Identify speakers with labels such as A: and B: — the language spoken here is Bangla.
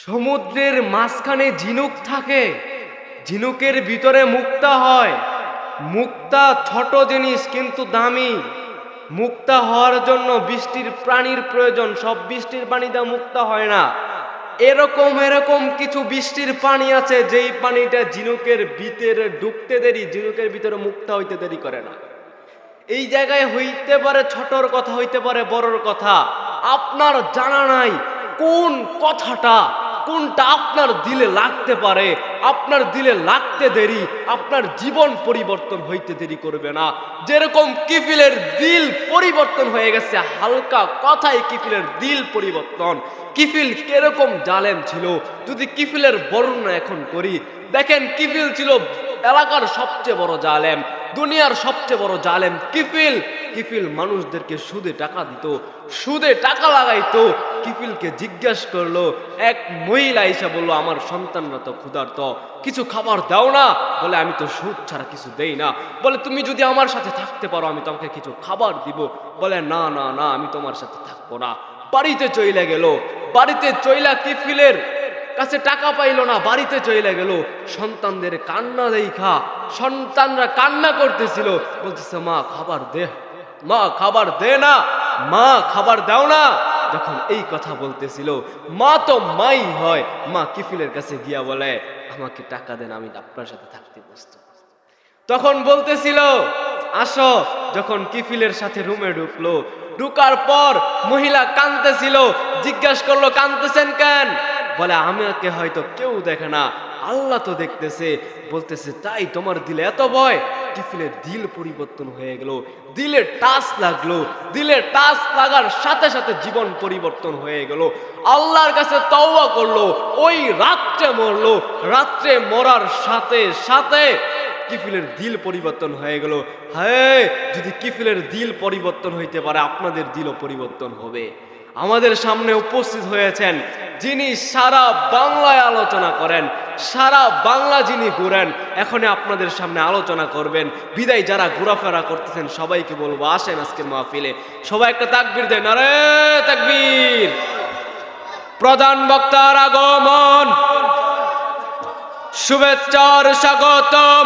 A: সমুদ্রের মাঝখানে ঝিনুক থাকে, ঝিনুকের ভিতরে মুক্তা হয়। মুক্তা ছোট জিনিস কিন্তু দামি। মুক্তা হওয়ার জন্য বৃষ্টির পানির প্রয়োজন, সব বৃষ্টির পানিতে মুক্তা হয় না। এরকম কিছু বৃষ্টির পানি আছে যেই পানিটা ঝিনুকের ভিতরে ঢুকতে দেরি, ঝিনুকের ভিতরে মুক্তা হইতে দেরি করে না। এই জায়গায় হইতে পারে ছোটর কথা, হইতে পারে বড়র কথা, আপনার জানা নাই কোন কথাটা কোনটা আপনার দিলে লাগতে পারে। আপনার দিলে লাগতে দেরি আপনার জীবন পরিবর্তন হইতে দেরি করবে না। যেরকম কিফিলের দিল পরিবর্তন হয়ে গেছে হালকা কথায়, কিফিলের দিল পরিবর্তন। কিফিল কিরকম জালেম ছিল যদি কিফিলের বর্ণনা এখন করি, দেখেন কিফিল ছিল এলাকার সবচেয়ে বড় জালেম, দুনিয়ার সবচেয়ে বড় জালেম কিফিল। কিফিল মানুষদেরকে সুদে টাকা দিত, সুদে টাকা লাগাইতো। কিফিলকে জিজ্ঞাসা করলো এক মহিলা, এসে বললো আমার সন্তানরা তো ক্ষুধার্ত, কিছু খাবার দাও না। বলে আমি তো সুদ ছাড়া কিছু দেই না। বলে তুমি যদি আমার সাথে থাকতে পারো আমি তোমাকে কিছু খাবার দিব। বলে না না না, আমি তোমার সাথে থাকবো না। বাড়িতে চইলা গেল। বাড়িতে চইলা কিফিলের কাছে টাকা পাইল না, বাড়িতে চলে গেল। সন্তানদের কান্না দেখা, সন্তানরা কান্না করতেছিল, বলতেছে মা খাবার দে, মা খাবার দে না, মা খাবার দাও না। যখন এই কথা বলতেছিল, মা তো মাই হয়, মা কিফিলের কাছে গিয়া বলে আমাকে টাকা দেন, আমি আপনার সাথে থাকতে প্রস্তুত। তখন বলতেছিল আসো। যখন কিফিলের সাথে রুমে ঢুকলো, ঢুকার পর মহিলা কাঁদতেছিল। জিজ্ঞাসা করলো কাঁদতেছেন কেন? বলে আমাকে হয়তো কেউ দেখে না, আল্লাহ তো দেখতেছে। বলতেছে তাই তোমার দিলে এত ভয়? কিফিলের দিল পরিবর্তন হয়ে গেল, দিলে টাচ লাগলো, দিলে টাচ লাগার সাথে সাথে জীবন পরিবর্তন হয়ে গেল। আল্লাহর কাছে তওবা করলো, ওই রাত্রে মরলো। রাত্রে মরার সাথে সাথে কিফিলের দিল পরিবর্তন হয়ে গেল। হ্যাঁ, যদি কিফিলের দিল পরিবর্তন হইতে পারে আপনাদের দিলও পরিবর্তন হবে। আমাদের সামনে উপস্থিত হয়েছেন যিনি সারা বাংলায় আলোচনা করেন, সারা বাংলা যিনি ঘুরেন, এখন আপনাদের সামনে আলোচনা করবেন। বিদায় যারা ঘোরাফেরা করতেছেন সবাইকে বলবো আসেন আজকের মাহফিলে। সবাই একটা তাকবীর দেন, নারে তাকবীর। প্রধান বক্তার আগমন, শুভেচ্ছার স্বাগতম।